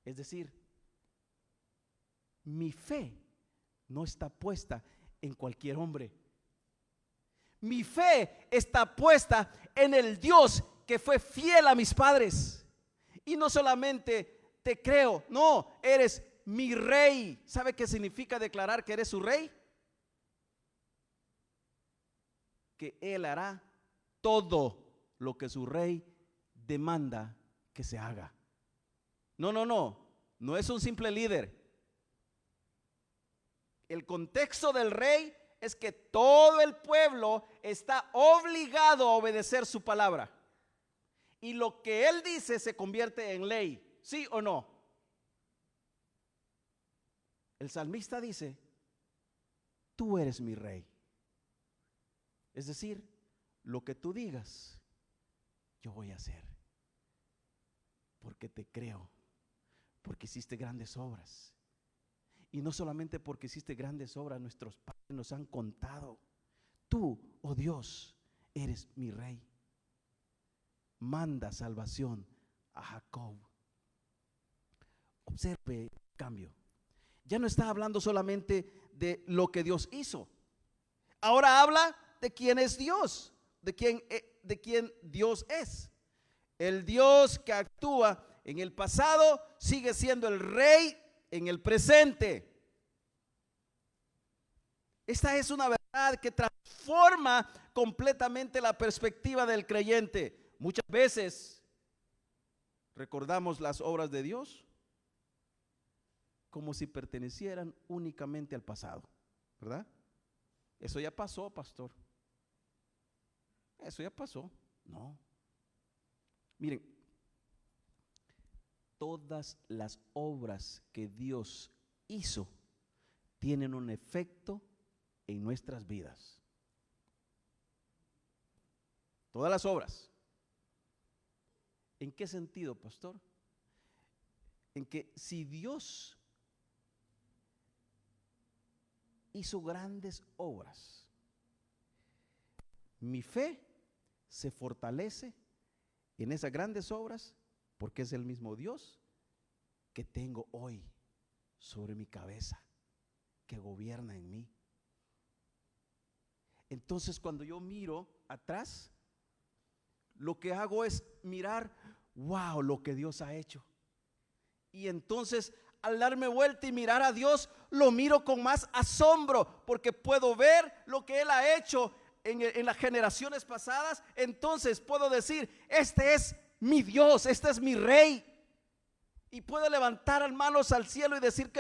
Es decir, mi fe no está puesta en cualquier hombre. Mi fe está puesta en el Dios que fue fiel a mis padres. Y no solamente te creo, no, eres mi rey. ¿Sabe qué significa declarar que eres su rey? Que Él hará todo lo que su rey demanda que se haga. No es un simple líder. El contexto del rey es que todo el pueblo está obligado a obedecer su palabra. Y lo que él dice se convierte en ley, ¿sí o no? El salmista dice, tú eres mi rey. Es decir, lo que tú digas, yo voy a hacer. Porque te creo. Porque hiciste grandes obras. Y no solamente porque hiciste grandes obras, nuestros padres nos han contado. Tú, oh Dios, eres mi rey. Manda salvación a Jacob. Observe el cambio. Ya no está hablando solamente de lo que Dios hizo. Ahora habla de quién es Dios, de quién Dios es. El Dios que actúa en el pasado sigue siendo el rey en el presente. Esta es una verdad que transforma completamente la perspectiva del creyente. Muchas veces recordamos las obras de Dios como si pertenecieran únicamente al pasado, ¿verdad? Eso ya pasó, pastor. Eso ya pasó. No. Miren, todas las obras que Dios hizo tienen un efecto en nuestras vidas. Todas las obras. ¿En qué sentido, pastor? En que si Dios hizo grandes obras, mi fe se fortalece en esas grandes obras porque es el mismo Dios que tengo hoy sobre mi cabeza, que gobierna en mí. Entonces, cuando yo miro atrás, lo que hago es mirar, wow, lo que Dios ha hecho. Y entonces, al darme vuelta y mirar a Dios, lo miro con más asombro, porque puedo ver lo que Él ha hecho en las generaciones pasadas. Entonces puedo decir, este es mi Dios, este es mi rey. Y puedo levantar manos al cielo y decir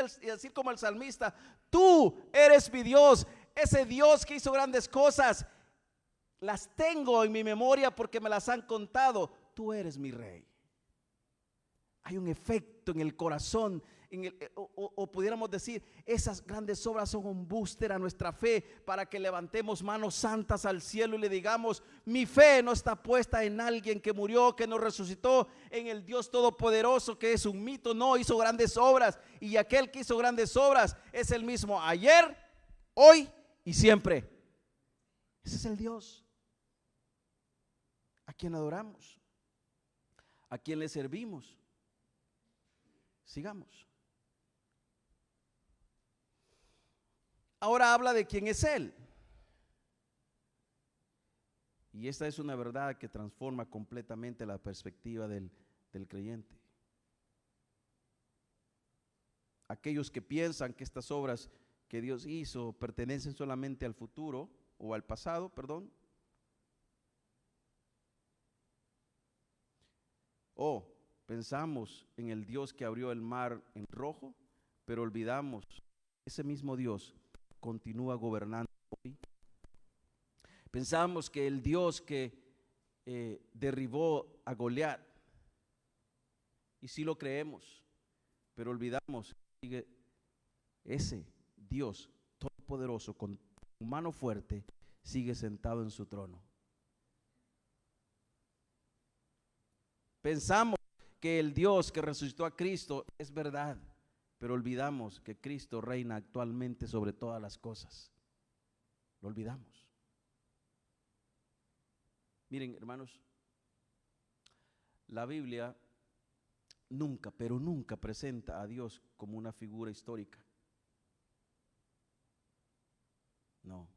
como el salmista, tú eres mi Dios, ese Dios que hizo grandes cosas. Las tengo en mi memoria porque me las han contado. Tú eres mi rey. Hay un efecto en el corazón, o pudiéramos decir, esas grandes obras son un booster a nuestra fe para que levantemos manos santas al cielo y le digamos, mi fe no está puesta en alguien que murió, que nos resucitó, en el Dios todopoderoso que es un mito. No, hizo grandes obras, y aquel que hizo grandes obras es el mismo ayer, hoy y siempre. Ese es el Dios a quien adoramos, a quien le servimos. Sigamos. Ahora habla de quién es Él. Y esta es una verdad que transforma completamente la perspectiva del creyente. Aquellos que piensan que estas obras que Dios hizo pertenecen solamente al futuro o al pasado, perdón. O pensamos en el Dios que abrió el mar en rojo, pero olvidamos ese mismo Dios continúa gobernando hoy. Pensamos que el Dios que derribó a Goliat, y sí lo creemos, pero olvidamos que ese Dios todopoderoso con mano fuerte sigue sentado en su trono. Pensamos que el Dios que resucitó a Cristo es verdad, pero olvidamos que Cristo reina actualmente sobre todas las cosas. Lo olvidamos. Miren, hermanos, la Biblia nunca, pero nunca presenta a Dios como una figura histórica. No.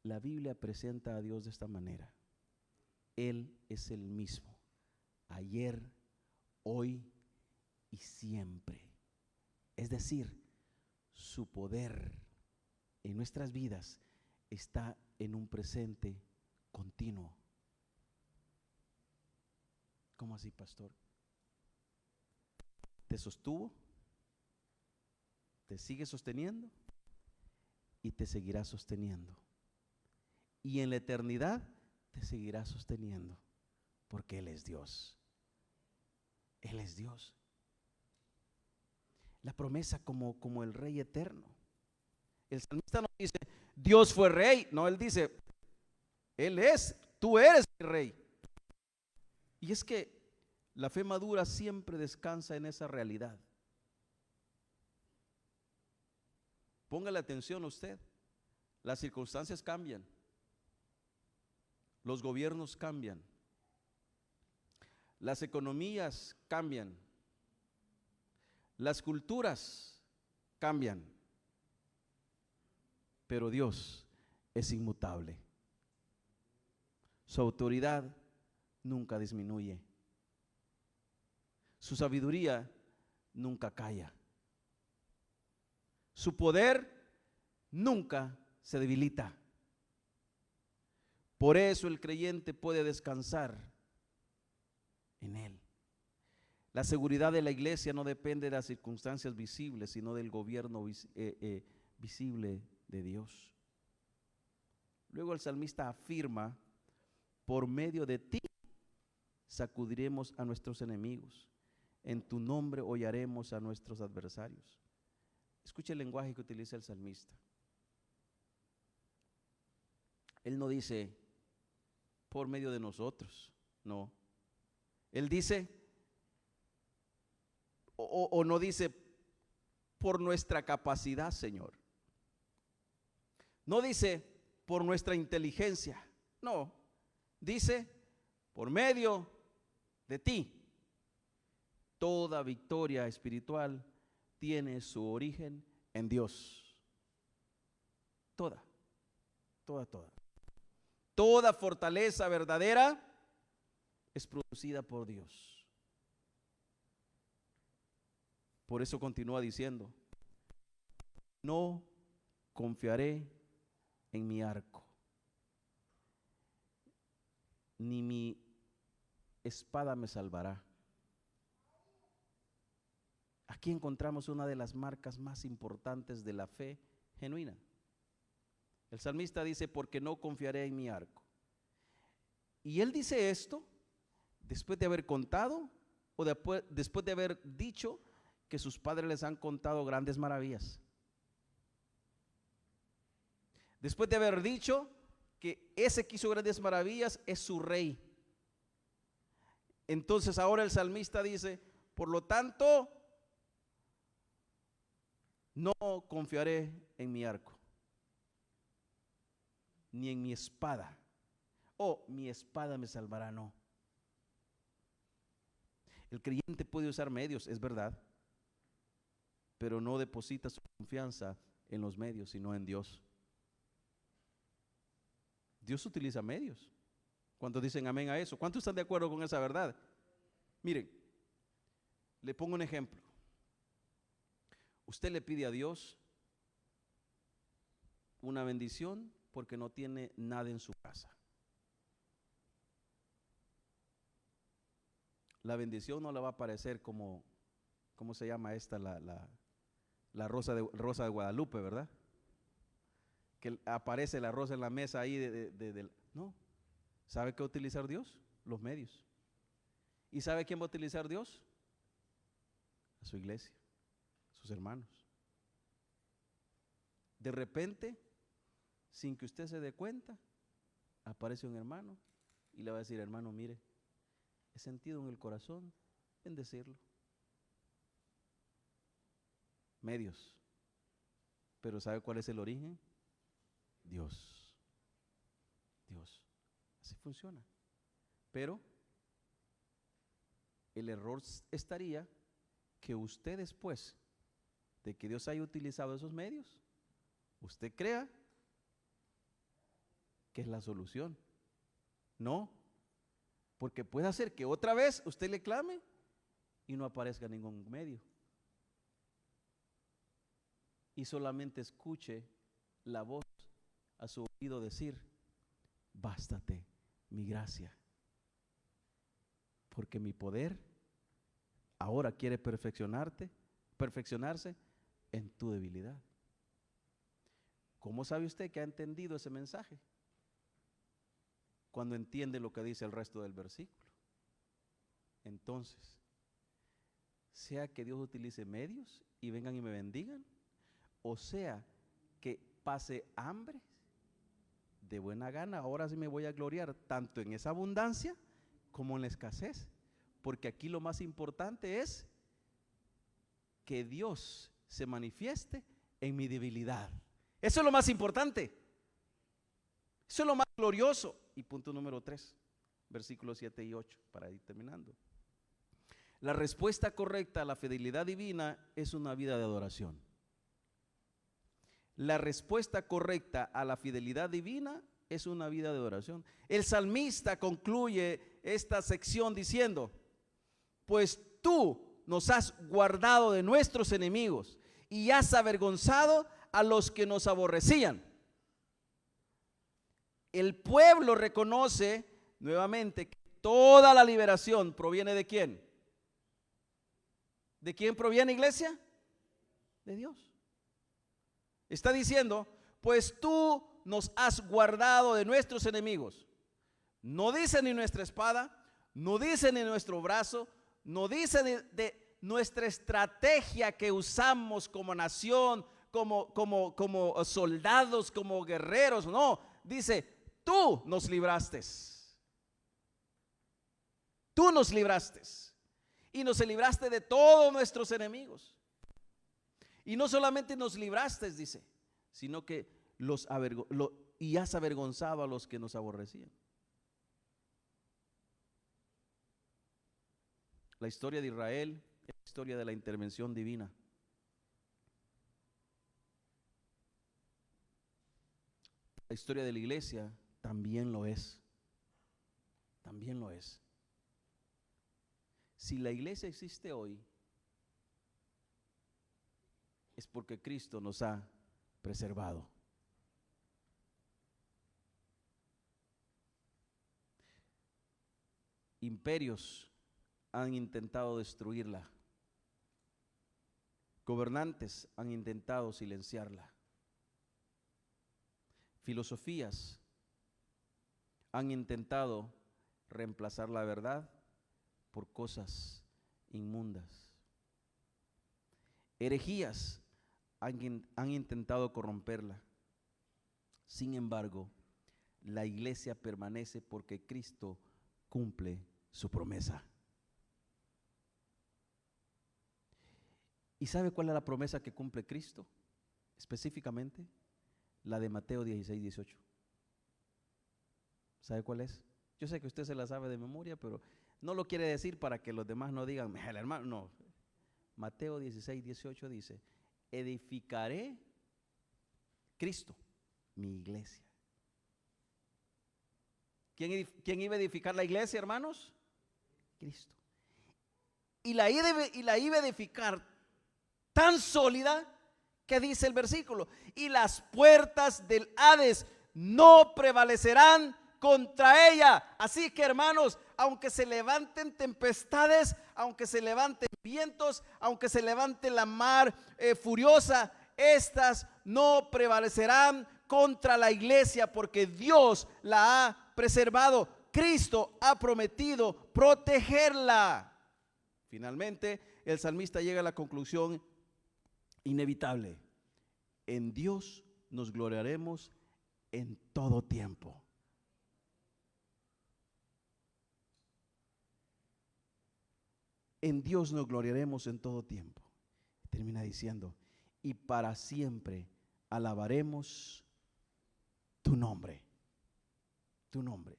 La Biblia presenta a Dios de esta manera. Él es el mismo, ayer, hoy y siempre. Es decir, su poder en nuestras vidas está en un presente continuo. ¿Cómo así, pastor? Te sostuvo, te sigue sosteniendo y te seguirá sosteniendo. Y en la eternidad te seguirá sosteniendo, porque Él es Dios. Él es Dios. La promesa como el Rey eterno. El salmista no dice, Dios fue rey. No, él dice, Él es, tú eres el rey. Y es que la fe madura siempre descansa en esa realidad. Póngale atención a usted. Las circunstancias cambian. Los gobiernos cambian. Las economías cambian. Las culturas cambian. Pero Dios es inmutable. Su autoridad nunca disminuye. Su sabiduría nunca calla. Su poder nunca se debilita. Por eso el creyente puede descansar en Él. La seguridad de la iglesia no depende de las circunstancias visibles, sino del gobierno visible de Dios. Luego el salmista afirma: por medio de ti sacudiremos a nuestros enemigos, en tu nombre hollaremos a nuestros adversarios. Escuche el lenguaje que utiliza el salmista. Él no dice por medio de nosotros, no. Él dice, o no dice por nuestra capacidad, Señor. No dice por nuestra inteligencia, no. Dice por medio de ti. Toda victoria espiritual tiene su origen en Dios. Toda. Toda fortaleza verdadera es producida por Dios. Por eso continúa diciendo: no confiaré en mi arco, ni mi espada me salvará. Aquí encontramos una de las marcas más importantes de la fe genuina. El salmista dice: porque no confiaré en mi arco. Y él dice esto después de haber contado, o después de haber dicho que sus padres les han contado grandes maravillas. Después de haber dicho que ese que hizo grandes maravillas es su rey. Entonces ahora el salmista dice: por lo tanto, no confiaré en mi arco, ni en mi espada. Mi espada me salvará, no. El creyente puede usar medios, es verdad, pero no deposita su confianza en los medios, sino en Dios. Dios utiliza medios. ¿Cuántos dicen amén a eso? ¿Cuántos están de acuerdo con esa verdad? Miren, le pongo un ejemplo. Usted le pide a Dios una bendición porque no tiene nada en su casa. La bendición no le va a aparecer como, ¿cómo se llama esta? La rosa de Guadalupe, ¿verdad? Que aparece la rosa en la mesa ahí no. ¿Sabe qué va a utilizar Dios? Los medios. ¿Y sabe quién va a utilizar Dios? A su iglesia, a sus hermanos. De repente, sin que usted se dé cuenta, aparece un hermano y le va a decir: hermano, mire, he sentido en el corazón bendecirlo. Medios. Pero ¿sabe cuál es el origen? Dios. Así funciona. Pero el error estaría que usted, después de que Dios haya utilizado esos medios, usted crea que es la solución. No, porque puede hacer que otra vez usted le clame y no aparezca ningún medio, y solamente escuche la voz a su oído decir: bástate mi gracia, porque mi poder ahora quiere perfeccionarse en tu debilidad. ¿Cómo sabe usted que ha entendido ese mensaje? Cuando entiende lo que dice el resto del versículo. Entonces, sea que Dios utilice medios y vengan y me bendigan, o sea que pase hambre, de buena gana, ahora sí me voy a gloriar tanto en esa abundancia como en la escasez, porque aquí lo más importante es que Dios se manifieste en mi debilidad. Eso es lo más importante. Eso es lo más glorioso. Y punto número 3, versículos 7 y 8, para ir terminando. La respuesta correcta a la fidelidad divina es una vida de adoración. La respuesta correcta a la fidelidad divina es una vida de adoración. El salmista concluye esta sección diciendo: pues tú nos has guardado de nuestros enemigos y has avergonzado a los que nos aborrecían. El pueblo reconoce nuevamente que toda la liberación proviene ¿de quién? ¿De quién proviene, iglesia? De Dios. Está diciendo: pues tú nos has guardado de nuestros enemigos. No dice ni nuestra espada, no dice ni nuestro brazo, no dice de nuestra estrategia que usamos como nación, como soldados, como guerreros. No, dice: tú nos libraste. Tú nos libraste. Y nos libraste de todos nuestros enemigos. Y no solamente nos libraste, dice, sino que y has avergonzado a los que nos aborrecían. La historia de Israel es la historia de la intervención divina. La historia de la iglesia también lo es. También lo es. Si la iglesia existe hoy, es porque Cristo nos ha preservado. Imperios han intentado destruirla. Gobernantes han intentado silenciarla. Filosofías han intentado reemplazar la verdad por cosas inmundas. Herejías han intentado corromperla. Sin embargo, la iglesia permanece porque Cristo cumple su promesa. ¿Y sabe cuál es la promesa que cumple Cristo? Específicamente, la de Mateo 16, 18. ¿Sabe cuál es? Yo sé que usted se la sabe de memoria, pero no lo quiere decir para que los demás no digan, el hermano, no. Mateo 16, 18 dice: edificaré, Cristo, mi iglesia. ¿Quién iba a edificar la iglesia, hermanos? Cristo. Y la iba a edificar tan sólida que dice el versículo: y las puertas del Hades no prevalecerán contra ella. Así que, hermanos, aunque se levanten tempestades, aunque se levanten vientos, aunque se levante la mar furiosa, estas no prevalecerán contra la iglesia, porque Dios la ha preservado. Cristo ha prometido protegerla. Finalmente, el salmista llega a la conclusión inevitable: en Dios nos gloriaremos en todo tiempo. En Dios nos gloriaremos en todo tiempo. Termina diciendo: y para siempre alabaremos tu nombre. Tu nombre.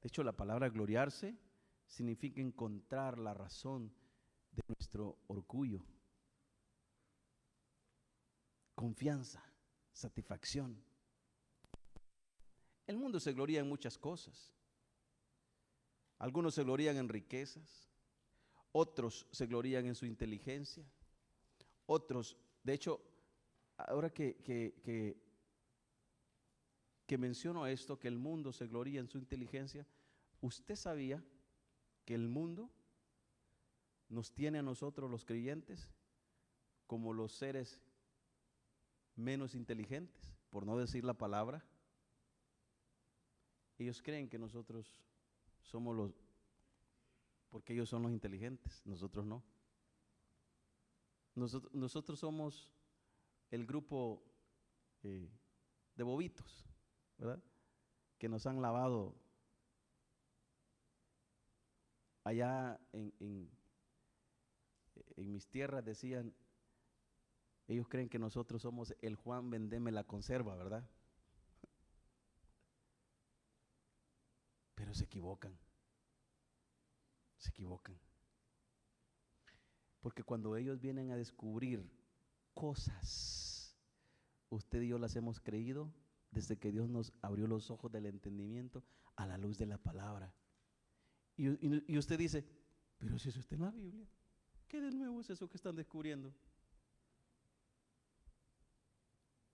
De hecho, la palabra gloriarse significa encontrar la razón de nuestro orgullo, confianza, satisfacción. El mundo se gloria en muchas cosas. Algunos se glorían en riquezas, otros se glorían en su inteligencia, otros, de hecho, ahora que menciono esto, que el mundo se gloría en su inteligencia, ¿usted sabía que el mundo nos tiene a nosotros los creyentes como los seres menos inteligentes, por no decir la palabra? Ellos creen que nosotros somos porque ellos son los inteligentes, nosotros no. Nosotros somos el grupo de bobitos, ¿verdad? Que nos han lavado allá en mis tierras. Decían: Ellos creen que nosotros somos el Juan Vendeme la conserva, ¿verdad? Pero se equivocan. Se equivocan. Porque cuando ellos vienen a descubrir cosas, usted y yo las hemos creído desde que Dios nos abrió los ojos del entendimiento a la luz de la palabra. Y usted dice, pero si eso está en la Biblia, ¿qué de nuevo es eso que están descubriendo?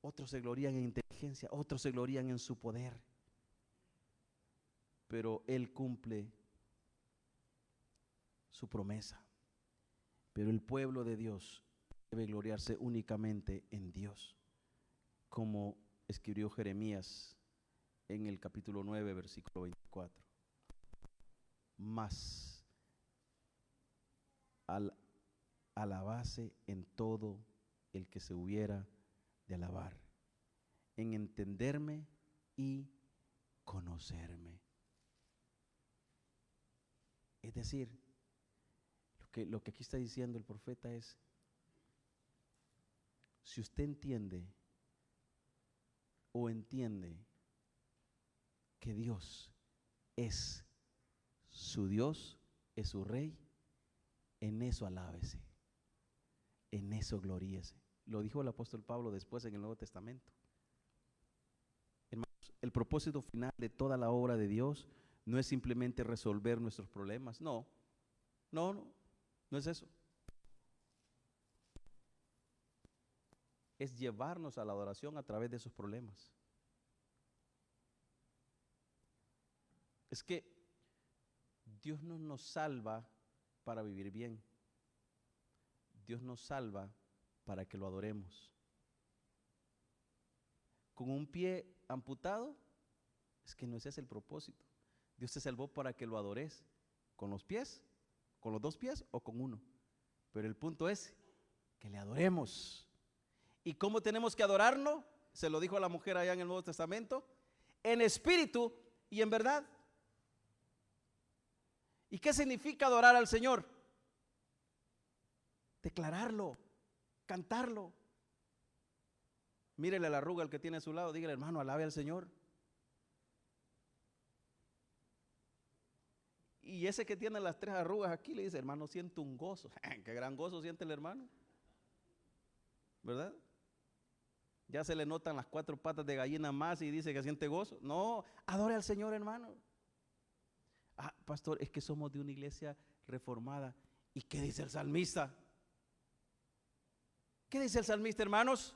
Otros se glorían en inteligencia, otros se glorían en su poder. Pero Él cumple su promesa. Pero el pueblo de Dios debe gloriarse únicamente en Dios, como escribió Jeremías en el capítulo 9, versículo 24. Mas alabase en todo el que se hubiera de alabar, en entenderme y conocerme. Es decir, lo que aquí está diciendo el profeta es, si usted entiende o entiende que Dios es su Dios, es su Rey, en eso alábese, en eso gloríese. Lo dijo el apóstol Pablo después en el Nuevo Testamento. Hermanos, el propósito final de toda la obra de Dios no es simplemente resolver nuestros problemas. No es eso. Es llevarnos a la adoración a través de esos problemas. Es que Dios no nos salva para vivir bien. Dios nos salva para que lo adoremos. Con un pie amputado, es que no ese es el propósito. Dios te salvó para que lo adores con los pies, con los dos pies o con uno. Pero el punto es que le adoremos. ¿Y cómo tenemos que adorarlo? Se lo dijo a la mujer allá en el Nuevo Testamento, en espíritu y en verdad. ¿Y qué significa adorar al Señor? Declararlo, cantarlo. Mírele la arruga al que tiene a su lado, dígale, hermano, alabe al Señor. Y ese que tiene las 3 arrugas aquí le dice, hermano, siento un gozo. Qué gran gozo siente el hermano, ¿verdad? Ya se le notan las 4 patas de gallina más y dice que siente gozo. No, adore al Señor, hermano. Ah, pastor, es que somos de una iglesia reformada. ¿Y qué dice el salmista? ¿Qué dice el salmista, hermanos?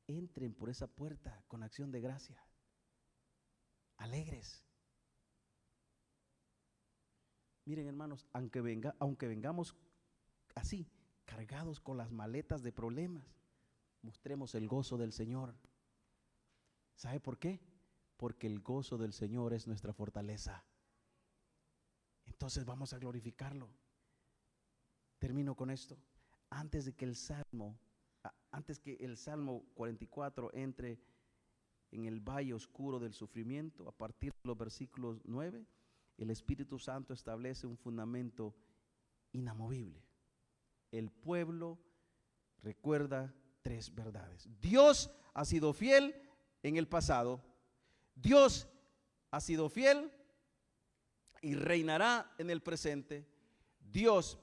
Entren por esa puerta con acción de gracia, alegres. Miren, hermanos, aunque vengamos así, cargados con las maletas de problemas, mostremos el gozo del Señor. ¿Sabe por qué? Porque el gozo del Señor es nuestra fortaleza. Entonces vamos a glorificarlo. Termino con esto. Antes que el Salmo 44 entre en el valle oscuro del sufrimiento, a partir de los versículos 9, el Espíritu Santo establece un fundamento inamovible. El pueblo recuerda 3 verdades. Dios ha sido fiel en el pasado, Dios ha sido fiel y reinará en el presente. Dios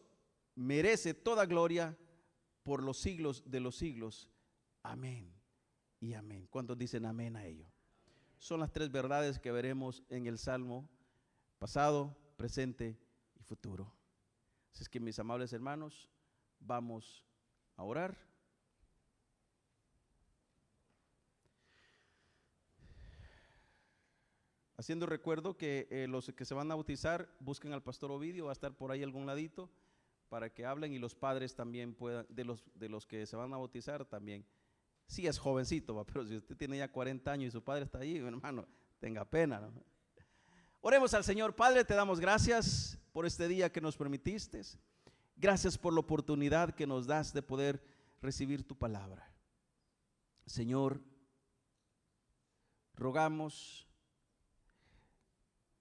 merece toda gloria por los siglos de los siglos. Amén y amén. ¿Cuántos dicen amén a ello? Son las 3 verdades que veremos en el Salmo: pasado, presente y futuro. Así es que, mis amables hermanos, vamos a orar. Haciendo recuerdo que los que se van a bautizar, busquen al pastor Ovidio, va a estar por ahí algún ladito para que hablen, y los padres también puedan, de los que se van a bautizar también. Sí es jovencito, ¿va? Pero si usted tiene ya 40 años y su padre está allí, hermano, tenga pena, ¿no? Oremos al Señor. Padre, te damos gracias por este día que nos permitiste. Gracias por la oportunidad que nos das de poder recibir tu palabra. Señor, rogamos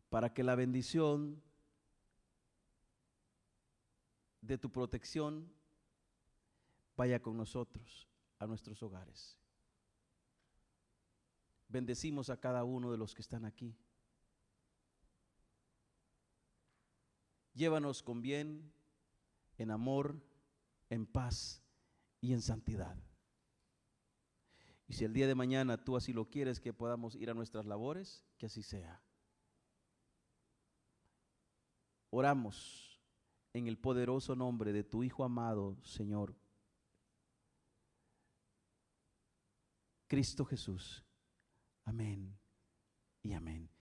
para que la bendición de tu protección vaya con nosotros a nuestros hogares. Bendecimos a cada uno de los que están aquí. Llévanos con bien, en amor, en paz y en santidad. Y si el día de mañana tú así lo quieres, que podamos ir a nuestras labores, que así sea. Oramos en el poderoso nombre de tu Hijo amado, Señor, Cristo Jesús. Amén y amén.